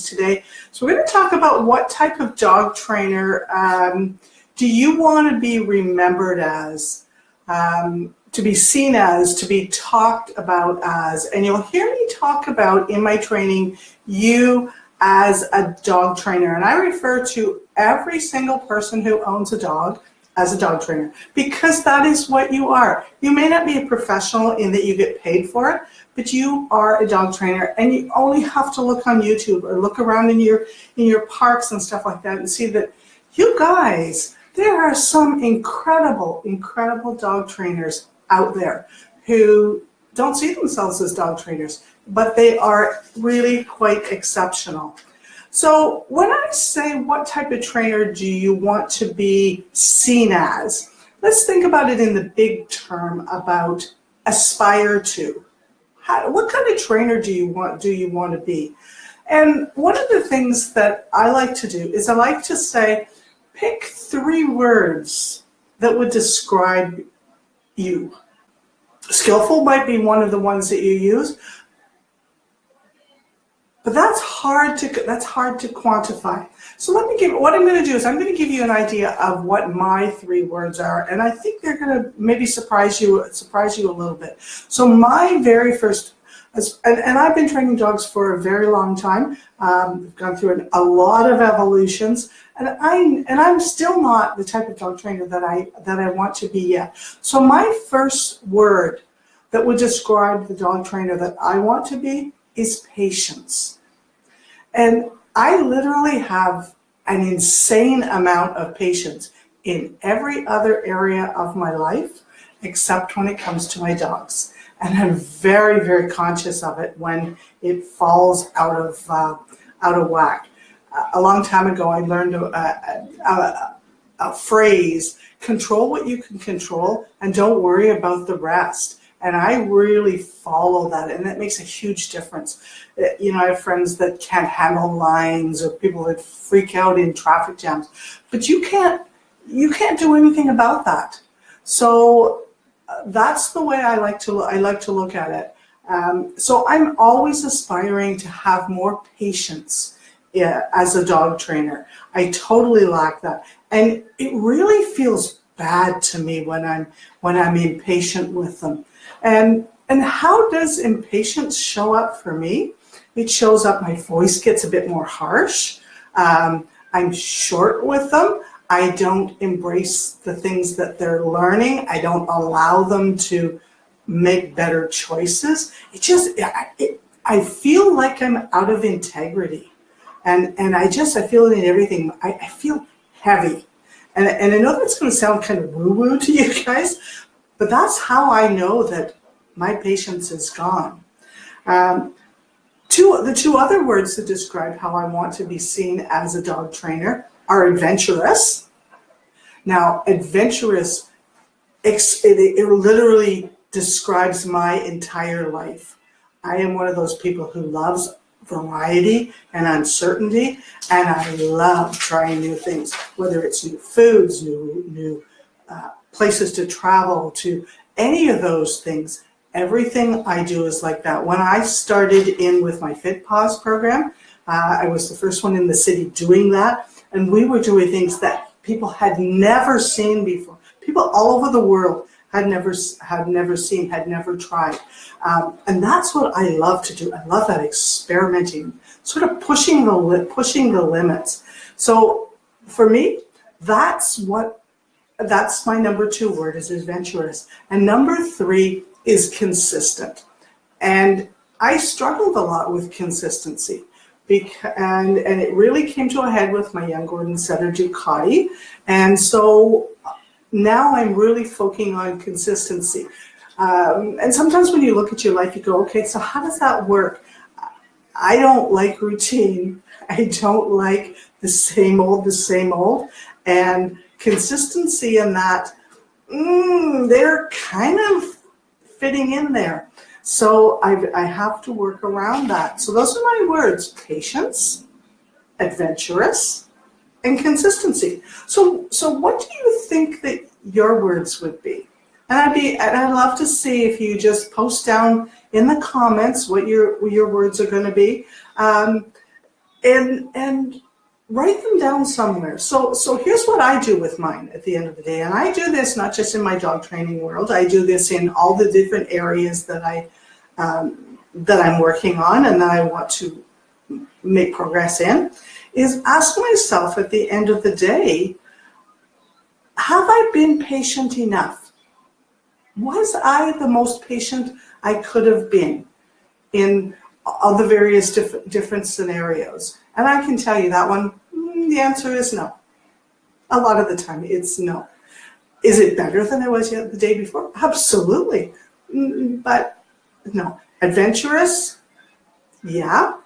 today. So we're going to talk about what type of dog trainer do you want to be remembered as, to be seen as, to be talked about as. And you'll hear me talk about in my training you as a dog trainer. And I refer to every single person who owns a dog as a dog trainer, because that is what you are. You may not be a professional in that you get paid for it, but you are a dog trainer, and you only have to look on YouTube or look around in your parks and stuff like that and see that you guys, there are some incredible dog trainers out there who don't see themselves as dog trainers, but they are really quite exceptional. So when I say what type of trainer do you want to be seen as, let's think about it in the big term about aspire to. What kind of trainer do you want to be? And one of the things that I like to do is I like to say, pick 3 words that would describe you. Skillful might be one of the ones that you use, but that's hard to quantify. So what I'm going to do is I'm going to give you an idea of what my 3 words are, and I think they're going to maybe surprise you a little bit. So my very first, and I've been training dogs for a very long time. I've gone through a lot of evolutions, and I'm still not the type of dog trainer that I want to be yet. So my first word that would describe the dog trainer that I want to be is patience. And I literally have an insane amount of patience in every other area of my life except when it comes to my dogs. And I'm very, very conscious of it when it falls out of whack. A long time ago, I learned a phrase: control what you can control and don't worry about the rest. And I really follow that, and that makes a huge difference. You know, I have friends that can't handle lines or people that freak out in traffic jams, but you can't do anything about that. So that's the way I like to look at it. So I'm always aspiring to have more patience as a dog trainer. I totally lack that, and it really feels bad to me when I'm impatient with them. And how does impatience show up for me? It shows up, my voice gets a bit more harsh. I'm short with them. I don't embrace the things that they're learning. I don't allow them to make better choices. I feel like I'm out of integrity. And I feel it in everything. I feel heavy. And I know that's going to sound kind of woo-woo to you guys, but that's how I know that my patience is gone. The 2 other words that describe how I want to be seen as a dog trainer are adventurous. Now, adventurous, it literally describes my entire life. I am one of those people who loves variety and uncertainty, and I love trying new things, whether it's new foods, new places to travel, to any of those things. Everything I do is like that. When I started in with my Fit Paws program, I was the first one in the city doing that, and we were doing things that people had never seen before. People all over the world had never seen, had never tried. And that's what I love to do. I love that experimenting, sort of pushing the limits. So for me, that's my number 2 word, is adventurous. And number 3 is consistent. And I struggled a lot with consistency. And it really came to a head with my young Gordon Setter Ducati. And so now I'm really focusing on consistency. And sometimes when you look at your life, you go, okay, so how does that work? I don't like routine. I don't like the same old. And consistency in that, they're kind of fitting in there. So I have to work around that. So those are my words: patience, adventurous, and consistency. So what do you think that your words would be? And I'd love to see if you just post down in the comments what your words are going to be. and write them down somewhere. So here's what I do with mine at the end of the day. And I do this not just in my dog training world. I do this in all the different areas that I'm working on and that I want to make progress in, is ask myself at the end of the day, have I been patient enough? Was I the most patient I could have been in all the various different scenarios? And I can tell you that one, the answer is no. A lot of the time it's no. Is it better than it was the day before? Absolutely. But no. Adventurous? Yeah.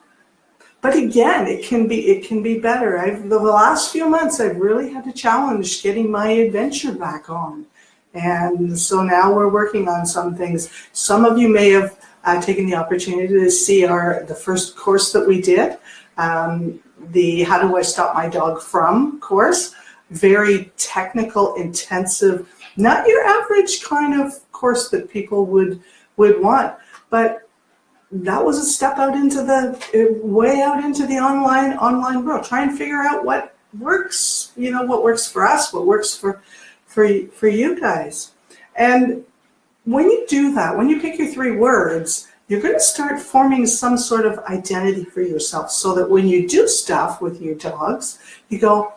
But again, it can be better. The last few months, I've really had to challenge getting my adventure back on. And so now we're working on some things. Some of you may have taken the opportunity to see the first course that we did, the How Do I Stop My Dog From course. Very technical, intensive, not your average kind of course that people would want, but that was a step out into way out into the online world. Try and figure out what works, what works for us, what works for you guys. And when you do that, when you pick your 3 words, you're going to start forming some sort of identity for yourself, so that when you do stuff with your dogs, you go,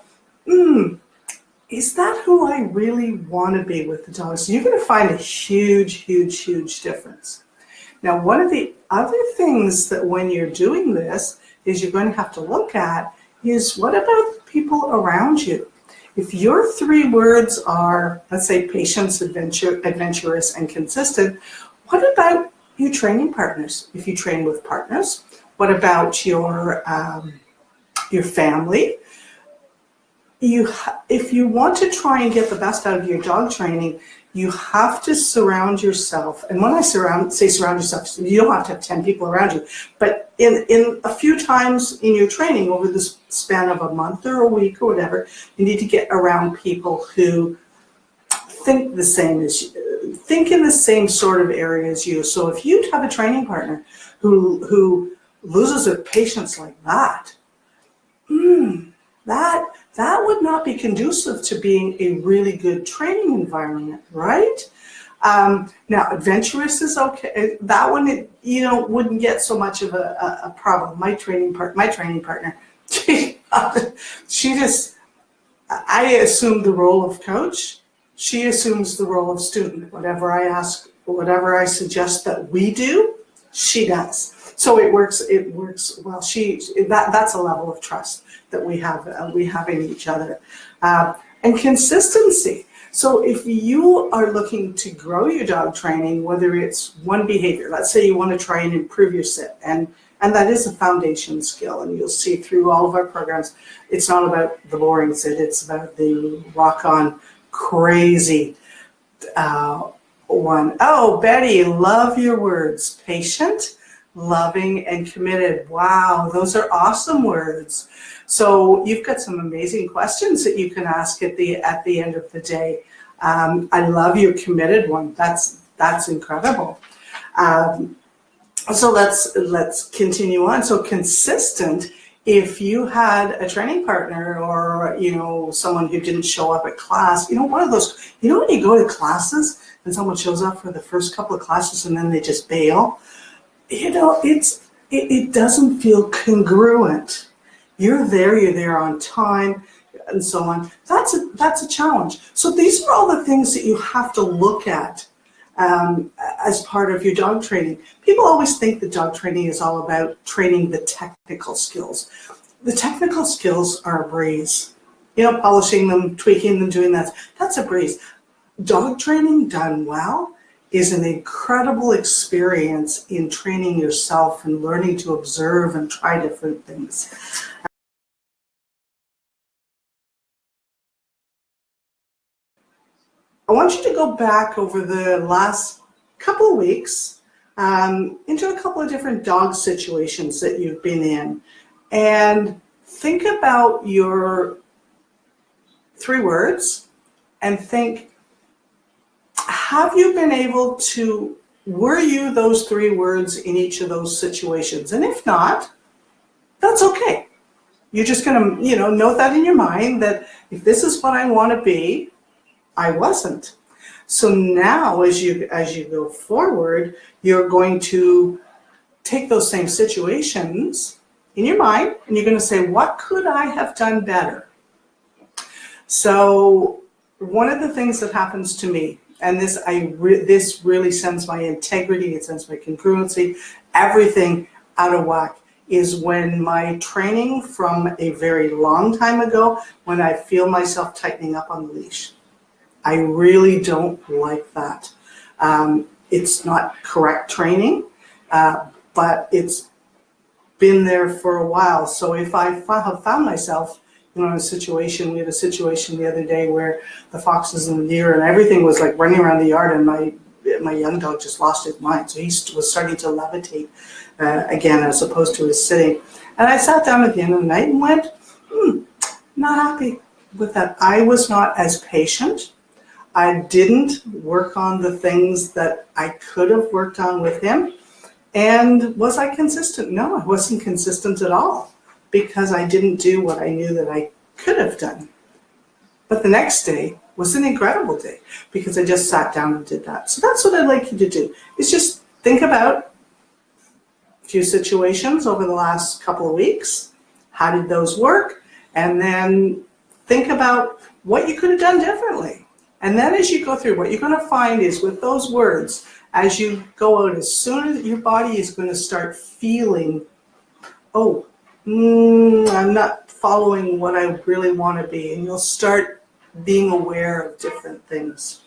is that who I really want to be with the dogs? So you're going to find a huge, huge, huge difference. Now, one of the other things that when you're doing this is you're going to have to look at is, what about the people around you? If your 3 words are, let's say, patience, adventurous, and consistent, what about your training partners? If you train with partners, what about your family? If you want to try and get the best out of your dog training, you have to surround yourself. And when I say surround yourself, you don't have to have 10 people around you, but in a few times in your training over the span of a month or a week or whatever, you need to get around people who think the same as you, think in the same sort of area as you. So if you have a training partner who loses their patience like that, that would not be conducive to being a really good training environment, right? Now, adventurous is okay. That one, wouldn't get so much of a problem. My training partner, I assumed the role of coach. She assumes the role of student. Whatever I ask, whatever I suggest that we do, she does. So it works well. That's a level of trust that we have in each other, and consistency. So if you are looking to grow your dog training, whether it's one behavior, let's say you want to try and improve your sit, and that is a foundation skill, and you'll see through all of our programs, it's not about the boring sit, it's about the rock on crazy one. Oh, Betty, love your words. Patient, loving, and committed. Wow, those are awesome words. So you've got some amazing questions that you can ask at the end of the day. I love your committed one. That's incredible. So let's continue on. So consistent. If you had a training partner or someone who didn't show up at class, one of those. When you go to classes and someone shows up for the first couple of classes and then they just bail. It doesn't feel congruent. You're there on time, and so on. That's a challenge. So these are all the things that you have to look at as part of your dog training. People always think that dog training is all about training the technical skills. The technical skills are a breeze. Polishing them, tweaking them, doing that's a breeze. Dog training done well is an incredible experience in training yourself and learning to observe and try different things. I want you to go back over the last couple of weeks into a couple of different dog situations that you've been in, and think about your 3 words and think, have you been able to, were you those 3 words in each of those situations? And if not, that's okay. You're just going to, note that in your mind that if this is what I want to be, I wasn't. So now as you go forward, you're going to take those same situations in your mind and you're going to say, what could I have done better? So one of the things that happens to me, and this really sends my integrity, it sends my congruency, everything out of whack, is when my training from a very long time ago, when I feel myself tightening up on the leash. I really don't like that. It's not correct training, but it's been there for a while. So if I have found myself in a situation, we had a situation the other day where the foxes and the deer and everything was like running around the yard, and my young dog just lost his mind. So he was starting to levitate again, as opposed to his sitting. And I sat down at the end of the night and went, not happy with that. I was not as patient. I didn't work on the things that I could have worked on with him. And was I consistent? No, I wasn't consistent at all, because I didn't do what I knew that I could have done. But the next day was an incredible day because I just sat down and did that. So that's what I'd like you to do, is just think about a few situations over the last couple of weeks. How did those work? And then think about what you could have done differently. And then as you go through, what you're going to find is with those words, as you go out, as soon as your body is going to start feeling, oh, I'm not following what I really want to be. And you'll start being aware of different things.